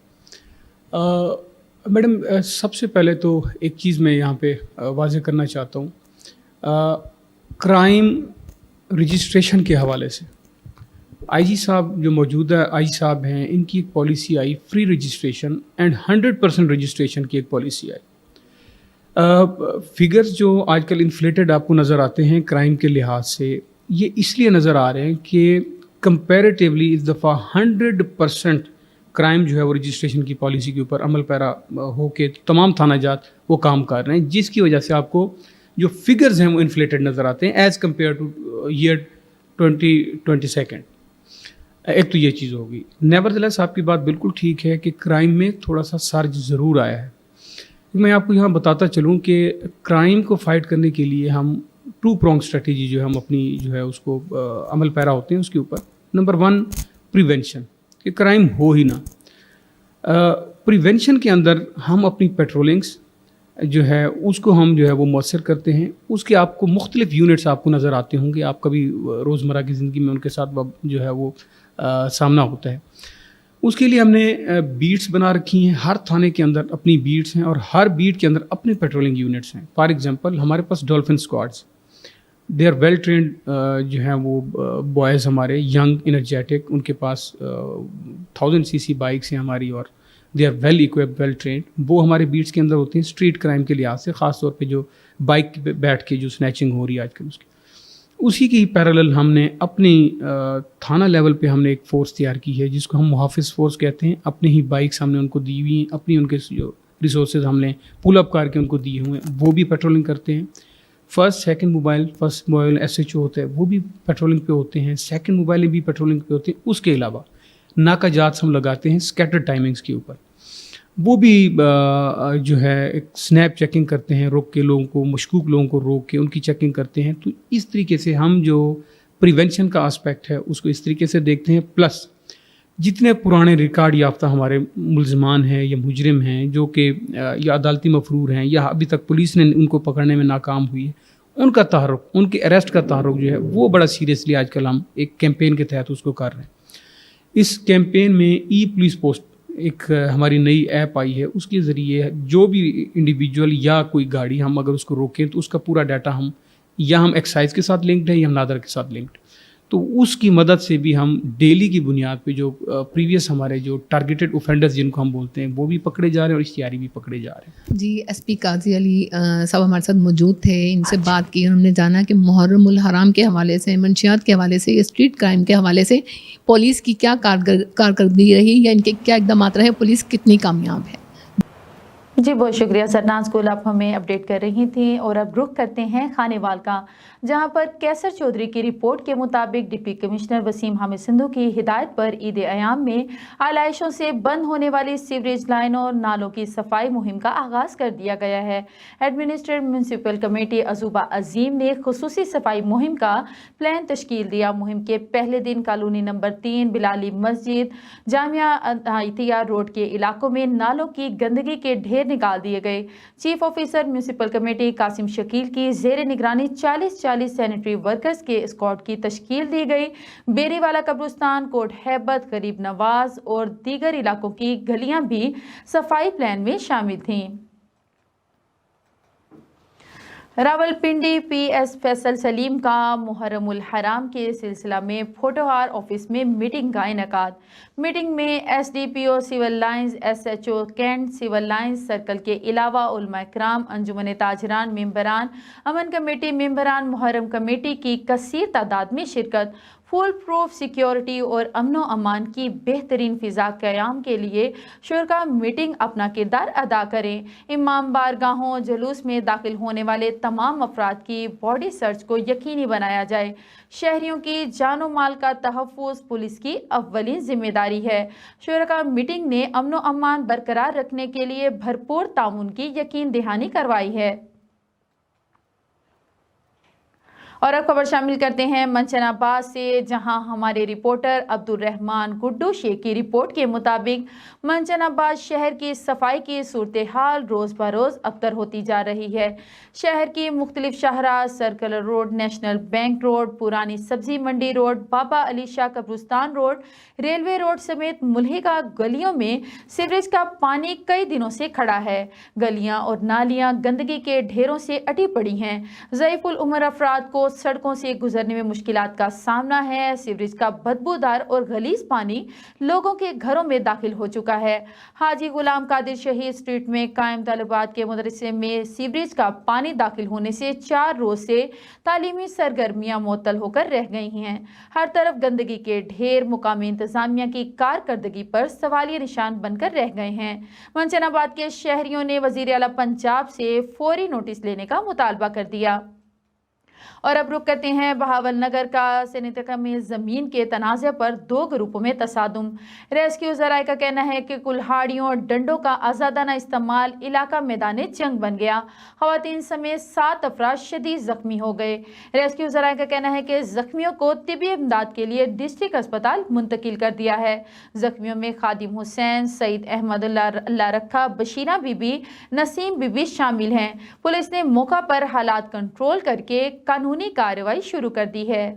मैडम, सबसे पहले तो एक चीज़ मैं यहाँ पे वाज़ेह करना चाहता हूँ। क्राइम रजिस्ट्रेशन के हवाले से आईजी साहब जो मौजूदा आईजी साहब हैं, इनकी एक policy I free registration and 100% registration की एक पॉलिसी आई। फिगर्स जो आजकल इन्फ्लेटेड आपको नज़र आते हैं क्राइम के लिहाज से, ये इसलिए नज़र आ रहे हैं कि कंपैरेटिवली इस दफ़ा 100% क्राइम जो है वो रजिस्ट्रेशन की पॉलिसी के ऊपर अमल पैरा होके तमाम थाना जात वो काम कर रहे हैं, जिसकी वजह से आपको जो फिगर्स हैं वो इन्फ्लेटेड नज़र आते हैं एज़ कम्पेयर टू ईयर 2022। एक तो ये चीज़ होगी। नेवरदलेस आपकी बात बिल्कुल ठीक है कि क्राइम में थोड़ा सा सर्ज ज़रूर आया है। मैं आपको यहाँ बताता चलूँ कि क्राइम को फाइट करने के लिए हम 2 pronged स्ट्रेटेजी जो हम अपनी जो है उसको अमल पैरा होते हैं उसके ऊपर। नंबर 1 प्रिवेंशन, कि क्राइम हो ही ना। प्रिवेंशन के अंदर हम अपनी पेट्रोलिंग्स जो है उसको हम जो है वो मौसर करते हैं। उसके आपको मुख्तलिफ यूनिट्स आपको नज़र आते होंगे, आप कभी रोज़मर्रा की ज़िंदगी में उनके साथ जो है वो सामना होता है। उसके लिए हमने बीट्स बना रखी हैं। हर थाने के अंदर अपनी बीट्स हैं और हर बीट के अंदर अपने पेट्रोलिंग यूनिट्स हैं। फॉर एग्जांपल हमारे पास dolphin squads, they are well trained जो हैं वो बॉयज़ हमारे यंग एनर्जेटिक, उनके पास 1000 cc बाइक्स हैं हमारी और they are well equipped, well trained. वो हमारे बीट्स के अंदर होते हैं स्ट्रीट क्राइम के लिहाज से, ख़ास तौर पे जो बाइक पे बैठ के जो स्नैचिंग हो रही है आजकल उसकी। उसी की पैरेलल हमने अपनी थाना लेवल पे हमने एक फ़ोर्स तैयार की है जिसको हम मुहाफ़िज़ फ़ोर्स कहते हैं। अपनी ही बाइक्स हमने उनको दी हुई हैं, अपनी उनके जो रिसोर्सेज हमने पुल अप करके उनको दिए हुए हैं, वो भी पेट्रोलिंग करते हैं। फर्स्ट मोबाइल SHO होता है वो भी पेट्रोलिंग पे होते हैं, सेकंड मोबाइल भी पेट्रोलिंग पे होते हैं। उसके अलावा नाका जात हम लगाते हैं स्कैटर टाइमिंग्स के ऊपर, वो भी जो है एक स्नैप चेकिंग करते हैं, रोक के लोगों को, मशकूक लोगों को रोक के उनकी चेकिंग करते हैं। तो इस तरीके से हम जो प्रिवेंशन का आस्पेक्ट है उसको इस तरीके से देखते हैं। प्लस जितने पुराने रिकॉर्ड याफ्ता हमारे मुलजमान हैं या मुजरिम हैं जो कि या अदालती मफरूर हैं या अभी तक पुलिस ने उनको पकड़ने में नाकाम हुई है, उनका तहरुक, उनके अरेस्ट का तहरुक जो है वो बड़ा सीरियसली आजकल हम एक कैंपेन के तहत उसको कर रहे हैं। इस कैंपेन में ई पुलिस पोस्ट एक हमारी नई ऐप आई है, उसके ज़रिए जो भी इंडिविजुअल या कोई गाड़ी हम अगर उसको रोकें तो उसका पूरा डाटा हम एक्साइज के साथ लिंक्ड है या नादर के साथ लिंक्ड, तो उसकी मदद से भी हम डेली की बुनियाद पे जो प्रीवियस हमारे जो टारगेटेड ऑफेंडर्स जिनको हम बोलते हैं वो भी पकड़े जा रहे हैं और इश्तिहारी भी पकड़े जा रहे हैं। जी एसपी काजी अली साहब हमारे साथ मौजूद थे, इनसे बात की और हमने जाना कि मुहर्रमुल हराम के हवाले से, मंशियात के हवाले से, स्ट्रीट क्राइम के हवाले से पुलिस की क्या कारकर्दगी रही या इनके क्या इक़दाम रहे, पुलिस कितनी कामयाब है। जी बहुत शुक्रिया सरनाज गुल, आप हमें अपडेट कर रही थी। और अब रुख करते हैं खानेवाल का, जहां पर कैसर चौधरी की रिपोर्ट के मुताबिक डिप्टी कमिश्नर वसीम हामिद सिंधु की हिदायत पर ईद अयाम में आलाइशों से बंद होने वाली सीवरेज लाइनों और नालों की सफाई मुहिम का आगाज़ कर दिया गया है। एडमिनिस्ट्रेटिव म्यूनसिपल कमेटी अजूबा अजीम ने खुसूसी सफाई मुहिम का प्लान तश्कील दिया। मुहिम के पहले दिन कॉलोनी नंबर 3, बिलाली मस्जिद, जामिया अतिया रोड के इलाकों में नालों की गंदगी के ढेर निकाल दिए गए। Chief officer municipal committee Qasim Shakeel की जेर निगरानी 40 सैनिटरी वर्कर्स के स्क्वाड की तश्कील दी गई। बेरीवाला कब्रिस्तान, कोट हैबत, गरीब नवाज और दीगर इलाकों की गलियां भी सफाई प्लान में शामिल थीं। रावलपिंडी पीएस फैसल सलीम का मुहर्रमुल हराम के सिलसिला में फोटोहार ऑफिस में मीटिंग का इनेकाद। मीटिंग में SDPO civil lines, SHO cantt civil lines circle के अलावा उलमा इकराम, अंजुमन ताजरान मेंबरान, अमन कमेटी मेंबरान, मुहर्रम कमेटी की कसीर तादाद में शिरकत। फुल प्रूफ सिक्योरिटी और अमनो अमान की बेहतरीन फ़िज़ा क़याम के लिए शुरका मीटिंग अपना किरदार अदा करें। इमाम बारगाहों जुलूस में दाखिल होने वाले तमाम अफराद की बॉडी सर्च को यकीनी बनाया जाए। शहरियों की जानो माल का तहफ़्फ़ुज़ पुलिस की अव्वलीन जिम्मेदारी है। शुरका मीटिंग ने अमनो अमान बरकरार रखने के लिए भरपूर ताउन की यकीन दहानी करवाई है। और अब खबर शामिल करते हैं मंचनाबाद से, जहां हमारे रिपोर्टर अब्दुल रहमान गुड्डू शेख की रिपोर्ट के मुताबिक मंचनाबाद शहर की सफाई की सूरत हाल रोज़ बरोज़ अबतर होती जा रही है। शहर की मुख्तलिफ शाहराह, circular road, national bank road, पुरानी सब्जी मंडी रोड, बाबा अली शाह कब्रिस्तान रोड, रेलवे रोड समेत मुल्हिका गलियों में सीवरेज का पानी कई दिनों से खड़ा है। गलियां और नालियां गंदगी के ढेरों से अटी पड़ी हैं। ज़ईफ़ुल उम्र अफराद को सड़कों से गुजरने में मुश्किलात का सामना है। सीवरेज का बदबूदार और गलीज पानी लोगों के घरों में दाखिल हो चुका है। हाजी गुलाम कादिर शहीद स्ट्रीट में कायम तालिबात के मदरसे में सीवरेज का पानी दाखिल होने से 4 रोज से तालीमी सरगर्मियां मुअत्तल होकर रह गई हैं। हर तरफ गंदगी के ढेर मुकामी इंतजामिया की कारकर्दगी पर सवालिया निशान बनकर रह गए हैं। मंचनाबाद के शहरियों ने वजीर आला पंजाब से फौरी नोटिस लेने का मुतालबा कर दिया। और अब रुक करते हैं बहावल नगर का। सेनेटका में ज़मीन के तनाज़े पर 2 ग्रुपों में तसादुम। रेस्क्यू ज़राए का कहना है कि कुल्हाड़ियों और डंडों का आज़ादाना इस्तेमाल इलाका मैदान जंग बन गया। ख़वातीन समेत 7 अफराद शदीद ज़ख्मी हो गए। रेस्क्यू ज़राए का कहना है कि ज़ख्मियों को तिबी इमदाद के लिए डिस्ट्रिक्ट अस्पताल मुंतकिल कर दिया है। ज़ख्मियों में खादिम हुसैन, सईद अहमद अल्लाह रखा, बशीरा बीबी, नसीम बीबी शामिल हैं। पुलिस ने मौका पर हालात कंट्रोल करके कानूनी कार्रवाई शुरू कर दी है।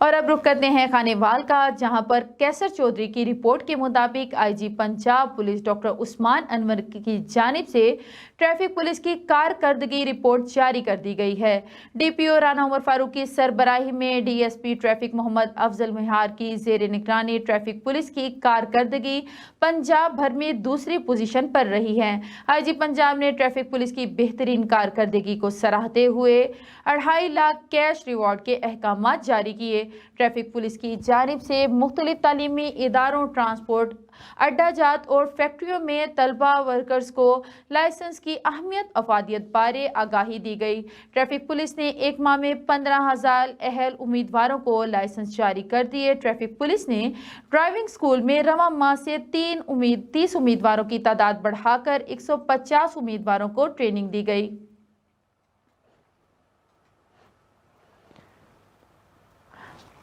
और अब रुक करते हैं खानेवाल का, जहां पर कैसर चौधरी की रिपोर्ट के मुताबिक IG Punjab police doctor Usman Anwar की जानिब से ट्रैफिक पुलिस की कारकर्दगी रिपोर्ट जारी कर दी गई है। डीपीओ राना उमर फारूक की सरबराही में डीएसपी ट्रैफिक मोहम्मद अफजल मिहार की जेर निगरानी ट्रैफिक पुलिस की कारकर्दगी पंजाब भर में दूसरी पोजीशन पर रही है। आईजी पंजाब ने ट्रैफिक पुलिस की बेहतरीन कारकर्दगी को सराहते हुए 2.5 लाख कैश रिवॉर्ड के अहकाम जारी किए। ट्रैफिक पुलिस की जानिब से मुख्तलिफ तालीमी इदारों, ट्रांसपोर्ट अड्डा जात और फैक्ट्रियों में तलबा वर्कर्स को लाइसेंस की अहमियत अफादियत बारे आगाही दी गई। ट्रैफिक पुलिस ने एक माह में 15,000 अहल उम्मीदवारों को लाइसेंस जारी कर दिए। ट्रैफिक पुलिस ने ड्राइविंग स्कूल में रवा माह से 30 उम्मीदवारों की तादाद बढ़ाकर 150 उम्मीदवारों को ट्रेनिंग दी गई।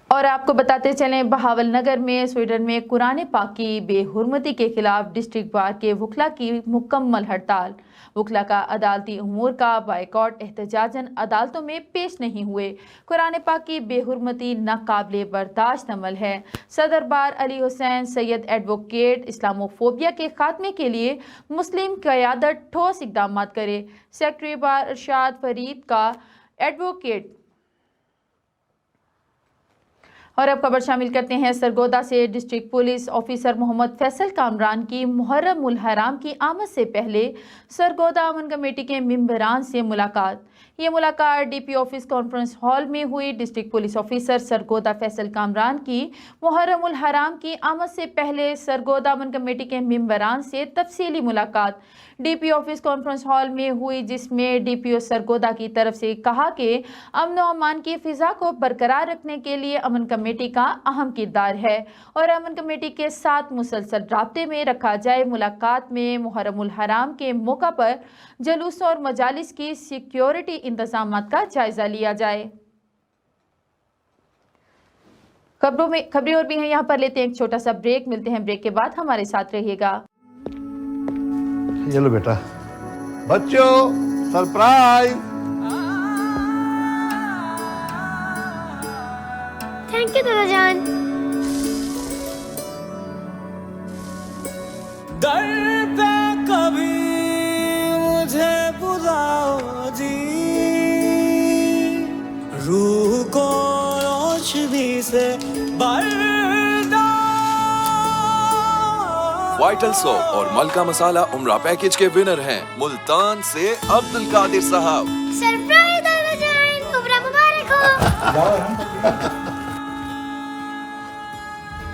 और आपको बताते चलें, बहावल नगर में स्वीडन में कुरान पाक की बेहुरमती के खिलाफ डिस्ट्रिक्ट बार के वकला की मुकम्मल हड़ताल। वकला का अदालती उमूर का बायकॉट एहतजाजन अदालतों में पेश नहीं हुए। कुरान पाक की बेहुरमती नाकाबिले बर्दाश्त अमल है। सदर बार अली हुसैन सैयद एडवोकेट इस्लामोफोबिया के खात्मे के लिए मुस्लिम क़यादत ठोस इकदाम करे। सेक्रेटरी बार अरशाद फरीद का एडवोकेट। और अब खबर शामिल करते हैं सरगोदा से। District police officer Mohammad Faisal Kamran की मुहर्रम उल हराम की आमद से पहले सरगोदा अमन कमेटी के मेंबरान से मुलाकात। ये मुलाकात डीपी ऑफिस कॉन्फ्रेंस हॉल में हुई। District police officer Sargodha Faisal Kamran की मुहर्रम उल हराम की आमद से पहले सरगोदा अमन कमेटी के मेंबरान से तफसीली मुलाकात डीपी ऑफिस कॉन्फ्रेंस हॉल में हुई, जिसमें डीपीओ सरगोदा की तरफ से कहा कि अमन व अमान की फ़िज़ा को बरकरार रखने के लिए अमन कमेटी का अहम किरदार है और अमन कमेटी के साथ मुसलसल राब्ते में रखा जाए। मुलाकात में मुहर्रम उल हराम के मौका पर जलूस और मजालिस की सिक्योरिटी इंतजामात का जायजा लिया जाए। खबरें और भी हैं, यहाँ पर लेते हैं एक छोटा सा ब्रेक। मिलते हैं ब्रेक के बाद, हमारे साथ रहिएगा। ये लो बेटा, बच्चों सरप्राइज। थैंक यू दादा जान। दर पे कभी मुझे बुलाओ जी, रूह को रोशनी से वाइटल सोप और मलका मसाला उम्रा पैकेज के विनर हैं मुल्तान से अब्दुल कादिर साहब। सरप्राइज दादा जान, उम्रा मुबारक हो।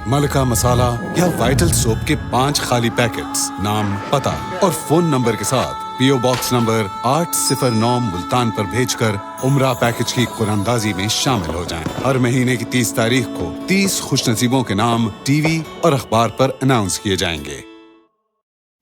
मलका मसाला या वाइटल सोप के 5 खाली पैकेट्स, नाम, पता और फोन नंबर के साथ पीओ बॉक्स नंबर 809 मुल्तान पर भेजकर उम्रा पैकेज की कुरानंदाजी में शामिल हो जाएं। हर महीने की 30 तारीख को 30 खुशनसीबों के नाम टीवी और अखबार पर अनाउंस किए जाएंगे।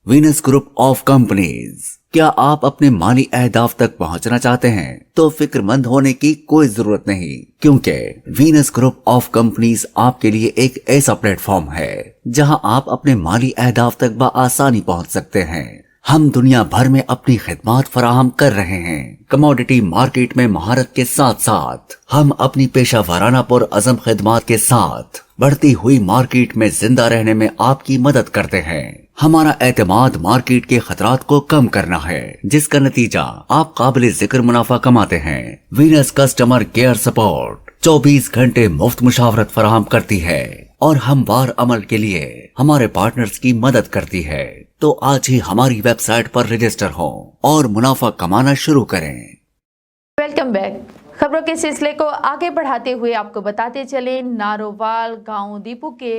Venus group of companies. क्या आप अपने माली अहदाफ तक पहुंचना चाहते हैं तो फिक्रमंद होने की कोई जरूरत नहीं, क्योंकि वीनस ग्रुप ऑफ कंपनीज आपके लिए एक ऐसा प्लेटफॉर्म है जहां आप अपने माली अहदाफ तक बआसानी पहुंच सकते हैं। हम दुनिया भर में अपनी खिदमत फराहम कर रहे हैं। कमोडिटी मार्केट में महारत के साथ साथ हम अपनी पेशा वाराना पुर अज़म खिदमत के साथ बढ़ती हुई मार्केट में जिंदा रहने में आपकी मदद करते हैं। हमारा एतमाद मार्केट के खतरात को कम करना है, जिसका नतीजा आप काबिल जिक्र मुनाफा कमाते हैं। वीनस कस्टमर केयर सपोर्ट 24 घंटे मुफ्त मुशावरत फराहम करती है और हमवार अमल के लिए हमारे पार्टनर्स की मदद करती है। तो आज ही हमारी वेबसाइट पर रजिस्टर हो और मुनाफा कमाना शुरू करें। Welcome back. खबरों के सिलसिले को आगे बढ़ाते हुए आपको बताते चले, नारोवाल गांव दीपू के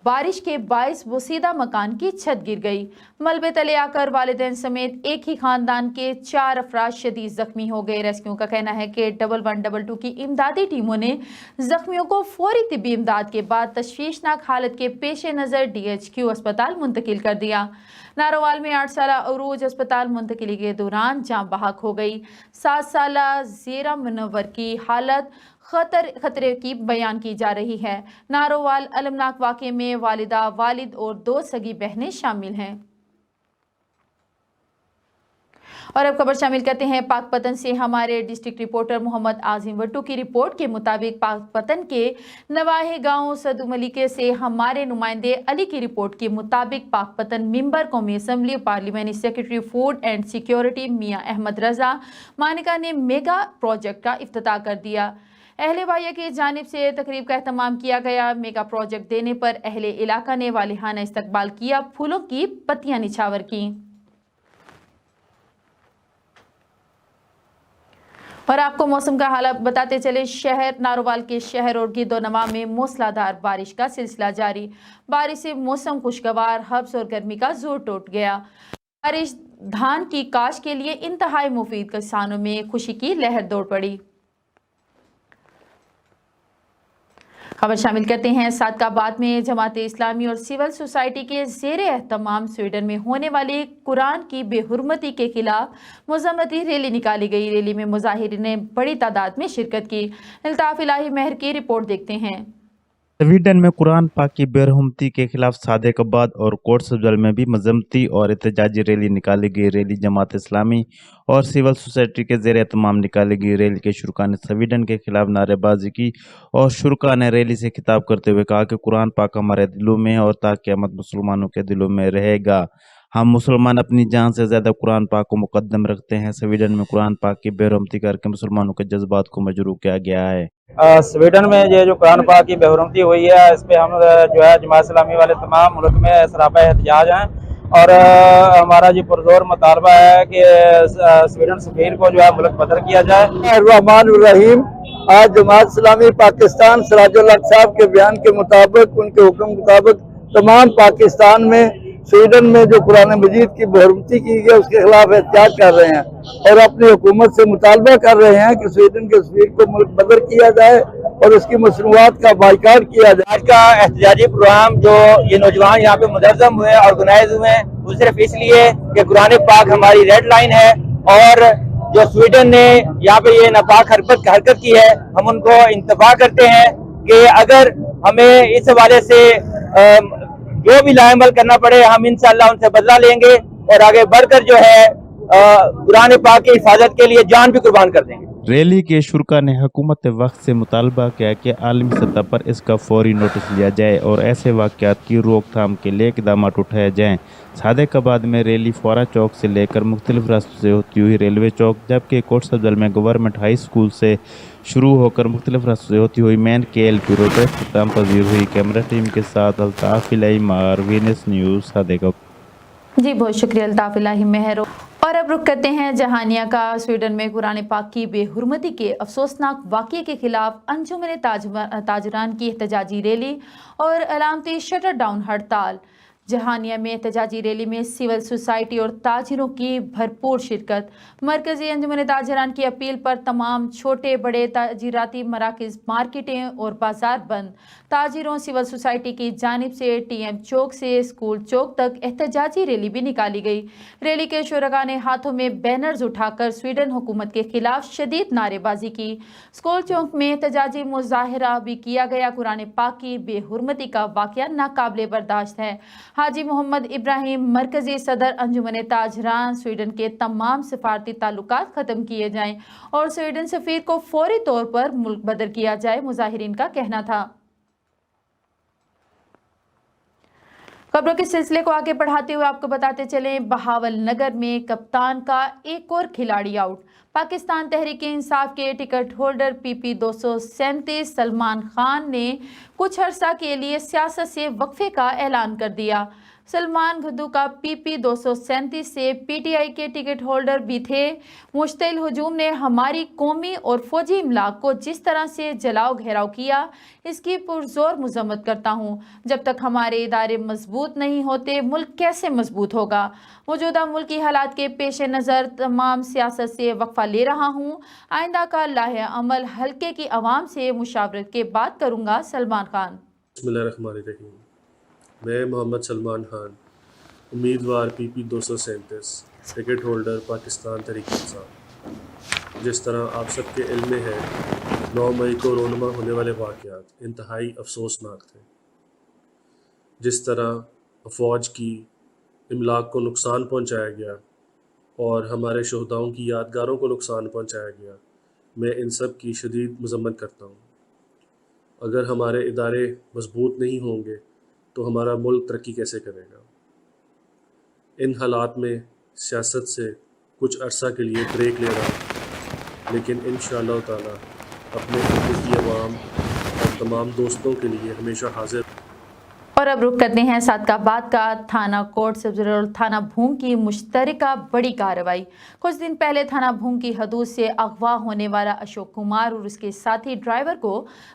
बारिश के बायस बोसीदा मकान की छत गिर गई। मलबे तले आकर वालिदैन समेत एक ही खानदान के 4 अफराद शदीद जख्मी हो गए। रेस्क्यू का कहना है कि 1122 की इमदादी टीमों ने जख्मियों को फौरी तिब्बी इमदाद के बाद तशवीशनाक हालत के पेश नज़र DHQ अस्पताल मुंतकिल कर दिया। नारोवाल में 8 साला अरूज अस्पताल मुंतकिली के दौरान जान बहक हो गई। 7 साला ज़ेरा मुनव्वर की हालत खतरे की बयान की जा रही है। नारोवाल अलमनाक वाक़े में वालिदा, वालिद और 2 सगी बहनें शामिल हैं। और अब खबर शामिल करते हैं पाकपतन से। हमारे डिस्ट्रिक्ट रिपोर्टर मोहम्मद आजिम वट्टू की रिपोर्ट के मुताबिक पाकपतन के नवाहे गांव सदू मलिके से हमारे नुमाइंदे अली की रिपोर्ट के मुताबिक पाकपतन मेंबर कौमी assembly parliamentary secretary food and security Mian Ahmed Raza Manika ने मेगा प्रोजेक्ट का इफ्तिताह कर दिया। अहले वाया की जानिब से तकरीब का एहतमाम किया गया। मेगा प्रोजेक्ट देने पर अहले इलाका ने वालिहाना इस्तकबाल किया, फूलों की पत्तियां निछावर की। और आपको मौसम का हाल बताते चले, शहर नारोवाल के शहर और गिरदोनवा में मूसलाधार बारिश का सिलसिला जारी। बारिश से मौसम खुशगवार, हब्स और गर्मी का जोर टूट गया। बारिश धान की काश के लिए इंतहाई मुफीद, किसानों में खुशी की लहर दौड़ पड़ी। खबर शामिल करते हैं सादकाबाद में। जमाते इस्लामी और सिविल सोसाइटी के ज़ेरे एहतमाम स्वीडन में होने वाली कुरान की बेहुरमती के खिलाफ मुज़म्मती रैली निकाली गई। रैली में मुजाहिरीन ने बड़ी तादाद में शिरकत की। अल्ताफ इलाही मेहर की रिपोर्ट देखते हैं। स्वीडन में कुरान पाक की बेरहमती के खिलाफ सादेकाबाद और कोटसब्जल में भी मजम्मती और एहतजाजी रैली निकाली गई। रैली जमात इस्लामी और सिविल सोसाइटी के ज़ेर एहतमाम निकाली गई। रैली के शुरका ने स्वीडन के खिलाफ नारेबाजी की और शुरका ने रैली से खिताब करते हुए कहा कि कुरान पाक हमारे दिलों में और ता क़यामत मुसलमानों के दिलों में रहेगा। हम मुसलमान अपनी जान से ज़्यादा कुरान पाक को मुकद्दम रखते हैं। स्वीडन में कुरान पाक की बेरहमती करके मुसलमानों के जज्बात को मजरूह किया गया है। स्वीडन में ये जो कुरान पाक की बेहुरमती हुई है, इस पर हम जो है जमात इस्लामी वाले तमाम मुल्क में सरापा एहतजाज हैं और हमारा जी पुरजोर मुतालबा है कि स्वीडन सफीर को जो है मुल्क बदर किया जाए। रहमान रहीम। आज जमात इस्लामी पाकिस्तान सिराजुल हक साहब के बयान के मुताबिक, उनके हुक्म के मुताबिक तमाम पाकिस्तान में स्वीडन में जो कुरान मजीद की बेहुरमती की गई उसके खिलाफ एहतजाज कर रहे हैं और अपनी हुकूमत से मुतालबा कर रहे हैं कि स्वीडन के सफीर को मुल्क बदर किया जाए और उसकी मसनूआत का बाइकाट किया जाए। आज का एहतजाजी प्रोग्राम जो ये नौजवान यहाँ पे मुनज़्ज़म हुए, ऑर्गेनाइज हुए, वो सिर्फ इसलिए कि कुरान पाक हमारी रेड लाइन है और जो स्वीडन ने यहाँ पे ये नापाक हरकत की है, हम उनको इंतफा करते हैं कि अगर हमें इस हवाले से जो भी लाएमल करना पड़े, हम इंशाअल्लाह उनसे बदला लेंगे और आगे बढ़कर जो है कुरान पाक की हिफाजत के लिए जान भी कुर्बान कर देंगे। रैली के शुरा ने हुकूमत वक्त से मुतालबा किया कि आलमी सतह पर इसका फौरी नोटिस लिया जाए और ऐसे वाक़यात की रोकथाम के लिए इक़दाम उठाए जाएँ। सादेकाबाद में रैली फोरा चौक से लेकर मुख्तलिफ रास्तों से होती हुई रेलवे चौक, जबकि कोट सफदर में गवर्नमेंट हाई स्कूल से शुरू होकर मुख्तलिफ रास्तों से होती हुई मेन KLP रोड पर इख्तिताम पजीर हुई। कैमरा टीम के साथ अल्ताफ़ इलाही मार, वीनस न्यूज़, सादेकाबाद। जी बहुत शुक्रिया अल्ताफ़ इलाही मेहर। और अब रुख करते हैं जहानिया का। स्वीडन में कुरान पाक की बेहुरमती के अफसोसनाक वाक़ये के खिलाफ अंजुमन ताजरान की एहतजाजी रैली और अलामती शटर डाउन हड़ताल। जहानिया में एहतजाजी रैली में सिविल सोसाइटी और ताजिरों की भरपूर शिरकत। मरकजी अंजुमन ताजरान की अपील पर तमाम छोटे बड़े ताजीराती मराकज़, मार्केटें और बाजार बंद। ताजिरों सिविल सोसाइटी की जानिब से TM चौक से स्कूल चौक तक एहतजाजी रैली भी निकाली गई। रैली के शुरका ने हाथों में बैनर्स उठाकर स्वीडन हुकूमत के खिलाफ शदीद नारेबाजी की। स्कूल चौक में एहतजाजी मुजाहरा भी किया गया। कुरान पाक की बेहुरमती का वाक़या नाकाबिले बर्दाश्त है। हाजी मोहम्मद इब्राहिम, मरकजी सदर अंजुमन ताजरान, स्वीडन के तमाम सफारती ताल्लुकात ख़त्म किए जाएं और स्वीडन सफ़ीर को फौरी तौर पर मुल्क बदर किया जाए, मुजाहिरीन का कहना था। खबरों के सिलसिले को आगे बढ़ाते हुए आपको बताते चलें, बहावल नगर में कप्तान का एक और खिलाड़ी आउट। पाकिस्तान तहरीक इंसाफ के ticket holder PP 237 Salman Khan ने कुछ अर्सा के लिए सियासत से वक्फे का ऐलान कर दिया। सलमान घुद्दू का PP 237 से PTI के टिकट होल्डर भी थे। मुश्तिल हुजूम ने हमारी कौमी और फौजी इमलाक को जिस तरह से जलाओ घेराव किया, इसकी पुरजोर मजम्मत करता हूँ। जब तक हमारे इदारे मजबूत नहीं होते, मुल्क कैसे मजबूत होगा। मौजूदा मुल्की हालात के पेश नज़र तमाम सियासत से वक्फा ले रहा हूँ। आइंदा का लाहे अमल हल्के की आवाम से मुशावरत के बाद करूँगा। सलमान खान। बिस्मिल्लाहिर्रहमानिर्रहीम। मैं मोहम्मद सलमान खान, उम्मीदवार PP 237, ticket holder Pakistan Tehreek Insaf. जिस तरह आप सबके इल्म में है, 9 मई को रोनमा होने वाले वाक़यात इंतहाई अफसोसनाक थे। जिस तरह फ़ौज की इमलाक को नुकसान पहुंचाया गया और हमारे शहदाओं की यादगारों को नुकसान पहुंचाया गया, मैं इन सब की शदीद मजम्मत करता हूँ। अगर हमारे इदारे मजबूत नहीं होंगे तो हमारा मुल्क तरक्की कैसे करेगा। इन हालात में सियासत से कुछ अरसा के लिए ब्रेक ले रहा हूँ, लेकिन इंशाअल्लाह ताला अपने मुल्क की आवाम और तमाम दोस्तों के लिए हमेशा हाजिर। और अब रुक करते हैं सादकाबाद का। थाना कोट सफदर और थाना भूम की मुश्तरका बड़ी कार्रवाई। कुछ दिन पहले थाना भूम की हदूद से अगवा होने वाला अशोक कुमार और उसके साथी ड्राइवर को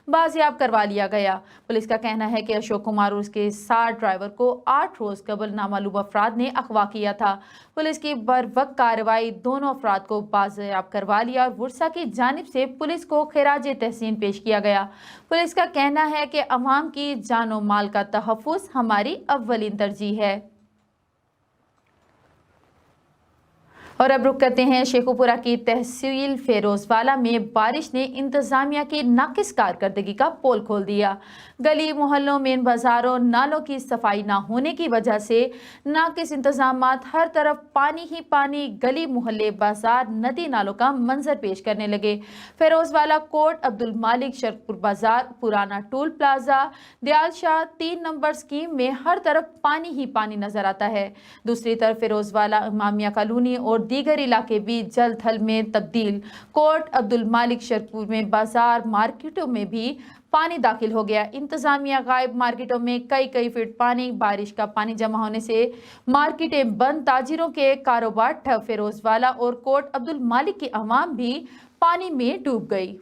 बाजियाब करवा लिया गया। पुलिस का कहना है कि अशोक कुमार और उसके साथ ड्राइवर को 8 रोज़ कबल नामालूम अफराद ने अगवा किया था। पुलिस की बरवक्त कार्रवाई दोनों अफराद को बाजियाब करवा लिया और वर्सा की जानिब से पुलिस को खिराज तहसीन पेश किया गया। पुलिस का कहना है कि अवाम की जानो माल का तहफ़्फ़ुज़ हमारी अव्वलीन तरजीह है। और अब रुक करते हैं शेखुपुरा की तहसील फेरोजवाला में बारिश ने इंतजामिया की नाकिस कारकर्दगी का पोल खोल दिया। गली मोहल्लों में बाजारों नालों की सफाई ना होने की वजह से नाकिस इंतजामात, हर तरफ पानी ही पानी, गली मोहल्ले बाजार नदी नालों का मंजर पेश करने लगे। फेरोजवाला कोट, अब्दुल मालिक, शरकपुर बाजार, पुराना toll plaza, Dayal Shah 3 number scheme में हर तरफ पानी ही पानी नजर आता है। दूसरी तरफ फेरोजवाला, इमामिया कॉलोनी और दीगर इलाके भी जल थल में तब्दील। कोट, अब्दुल मालिक, शरकपुर में बाजार मार्केटों में भी पानी दाखिल हो गया। इंतजामिया गायब, मार्केटों में कई फीट पानी। बारिश का पानी जमा होने से मार्केटें बंद, ताजिरों के कारोबार ठप। फेरोजवाला और कोट अब्दुल मालिक की आवाम भी पानी में डूब गई।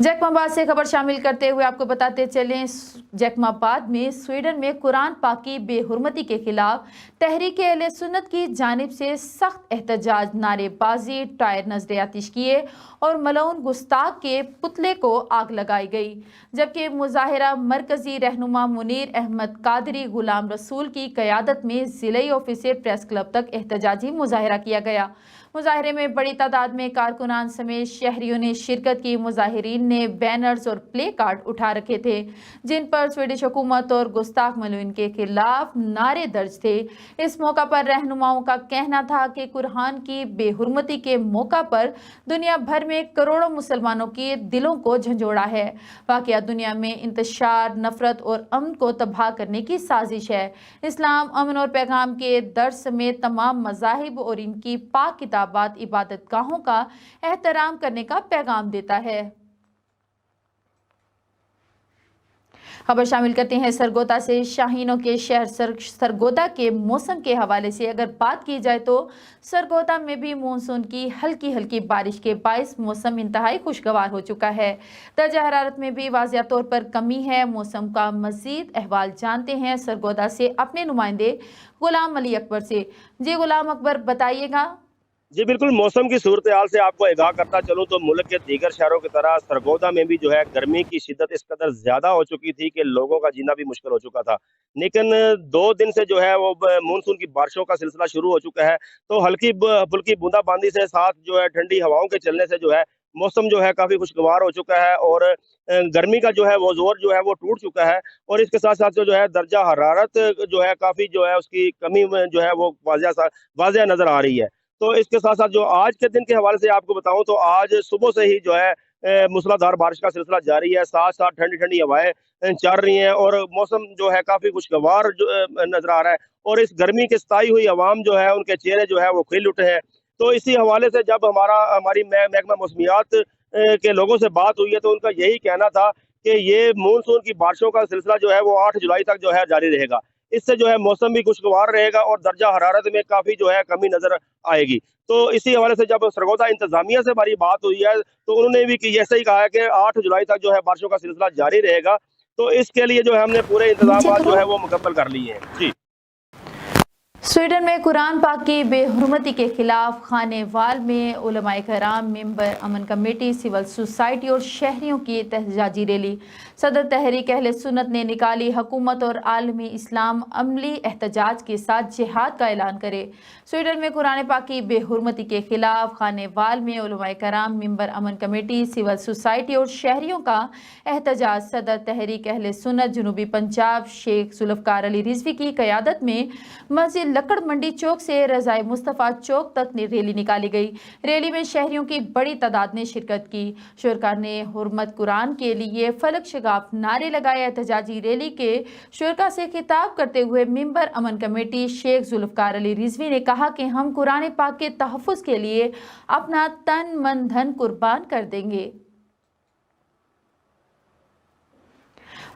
जैकमाबाद से खबर शामिल करते हुए आपको बताते चलें, जैकमाबाद में स्वीडन में कुरान पाक की बेहुरमती के खिलाफ तहरीक अहले सुन्नत की जानिब से सख्त एहतजाज, नारेबाजी, टायर नजर आतिश किए और मलऊन गुस्ताख के पुतले को आग लगाई गई। जबकि मुजाहिरा मरकजी रहनुमा मुनीर अहमद कादरी गुलाम रसूल की क़यादत में ज़िले ऑफिसर प्रेस क्लब तक एहतजाजी मुजाहिरा किया गया। मुजाहरे में बड़ी तादाद में कारकुनान समेत शहरियों ने शिरकत की। मुजाहिरीन ने बैनर्स और प्ले कार्ड उठा रखे थे जिन पर स्वीडिश हुकूमत और गुस्ताख मलून के खिलाफ नारे दर्ज थे। इस मौका पर रहनुमाओं का कहना था कि कुरान की बेहुरमती के मौका पर दुनिया भर में करोड़ों मुसलमानों के दिलों को झंझोड़ा है। वाकया दुनिया में इंतशार, नफरत और अमन को तबाह करने की साजिश है। इस्लाम अमन और पैगाम के दर्स समेत तमाम मज़ाहिब और इनकी पाक किताबात इबादत गाहों का एहतराम करने का पैगाम देता है। खबर शामिल करते हैं सरगोदा से। शाहीनों के शहर सरगोदा के मौसम के हवाले से अगर बात की जाए तो सरगोदा में भी मानसून की हल्की हल्की बारिश के बायस मौसम इंतहाई खुशगवार हो चुका है। दर्जा हरारत में भी वाज़िया तौर पर कमी है। मौसम का मज़ीद अहवाल जानते हैं सरगोदा से अपने नुमाइंदे गुलाम अली अकबर से। जी गुलाम अकबर, बताइएगा। जी बिल्कुल, मौसम की सूरत हाल से आपको आगाह करता चलूँ तो मुल्क के दीगर शहरों की तरह सरगोदा में भी जो है गर्मी की शिद्दत इस कदर ज़्यादा हो चुकी थी कि लोगों का जीना भी मुश्किल हो चुका था। लेकिन 2 दिन से जो है वो मानसून की बारिशों का सिलसिला शुरू हो चुका है, तो हल्की फुल्की बूंदाबांदी से साथ जो है ठंडी हवाओं के चलने से जो है मौसम जो है काफ़ी खुशगवार हो चुका है और गर्मी का जो है वो जोर जो है वो टूट चुका है। और इसके साथ साथ जो है दर्जा हरारत जो है काफ़ी जो है उसकी कमी जो है वो वाज़िया नज़र आ रही है। तो इसके साथ साथ जो आज के दिन के हवाले से आपको बताऊं तो आज सुबह से ही जो है मूसलाधार बारिश का सिलसिला जारी है, साथ साथ ठंडी ठंडी हवाएं चल रही हैं और मौसम जो है काफ़ी खुशगवार नजर आ रहा है। और इस गर्मी के सताई हुई अवाम जो है उनके चेहरे जो है वो खिल उठे हैं। तो इसी हवाले से जब हमारी महकमा मौसमियात के लोगों से बात हुई है तो उनका यही कहना था कि ये मानसून की बारिशों का सिलसिला जो है वो 8 जुलाई तक जो है जारी रहेगा। इससे जो है मौसम भी खुशगवार रहेगा और दर्जा हरारत में काफ़ी जो है कमी नज़र आएगी। तो इसी हवाले से जब सरगोदा इंतजामिया से हमारी बात हुई है तो उन्होंने भी ऐसा ही कहा है कि 8 जुलाई तक जो है बारिशों का सिलसिला जारी रहेगा। तो इसके लिए जो है हमने पूरे इंतजाम जो है वो मुकम्मल कर लिए हैं। जी। स्वीडन में कुरान पाक की बेहुरमती के खिलाफ खानेवाल में उलमाए कराम, मेंबर अमन कमेटी, सिविल सोसाइटी और शहरियों की एहतजाजी रैली सदर तहरीक अहले सुन्नत ने निकाली। हुकूमत और आलमी इस्लाम अमली एहतजाज के साथ जिहाद का ऐलान करे। स्वीडन में कुरान पाक की बेहुरमती के खिलाफ खानेवाल में उलमाए कराम, मेंबर अमन कमेटी, सिविल सोसाइटी और शहरियों का एहतजाज सदर तहरीक अहले सुन्नत जनूबी पंजाब शेख जुल्फकार अली रिजवी की क़यादत में मस्जिद लकड़ मंडी चौक से रज़ाए मुस्तफ़ा चौक तक रैली निकाली गई। रैली में शहरियों की बड़ी तादाद ने शिरकत की। शुरका ने हुर्मत कुरान के लिए फलक शगाफ नारे लगाए। एहतजाजी रैली के शुरका से खिताब करते हुए मेंबर अमन कमेटी शेख जुल्फकार अली रिजवी ने कहा कि हम कुरान पाक के तहफ़्फ़ुज़ के लिए अपना तन मन धन कुर्बान कर देंगे।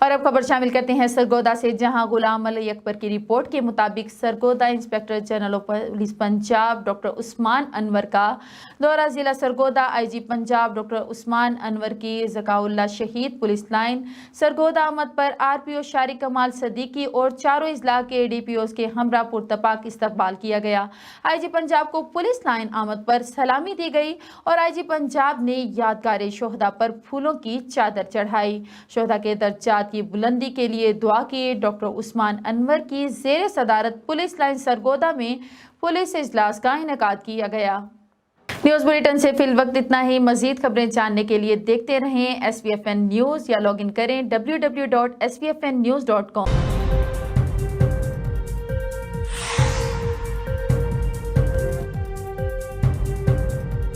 और अब खबर शामिल करते हैं सरगोदा से, जहां गुलाम अली अकबर की रिपोर्ट के मुताबिक Sargodha inspector general of police Punjab doctor Usman Anwar का दौरा जिला सरगोदा। आईजी पंजाब डॉक्टर उस्मान अनवर की ज़काउल्लाह शहीद पुलिस लाइन सरगोदा आमद पर आरपीओ शारिक कमाल सदीकी और चारों इजला के डीपीओस के हमरा पुरतपाक इस्तकबाल किया गया। आईजी पंजाब को पुलिस लाइन आमद पर सलामी दी गई और आईजी पंजाब ने यादगार शोहदा पर फूलों की चादर चढ़ाई। शोहदा के दर्जात की बुलंदी के लिए दुआ की। डॉक्टर उस्मान अनवर की ज़ेर सदारत पुलिस लाइन सरगोदा में पुलिस इजलास का इनेकाद किया गया। न्यूज़ बुलेटिन से फिल वक्त इतना ही। मज़ीद खबरें जानने के लिए देखते रहें SVFN न्यूज़ या लॉगिन करें www.svfnnews.com।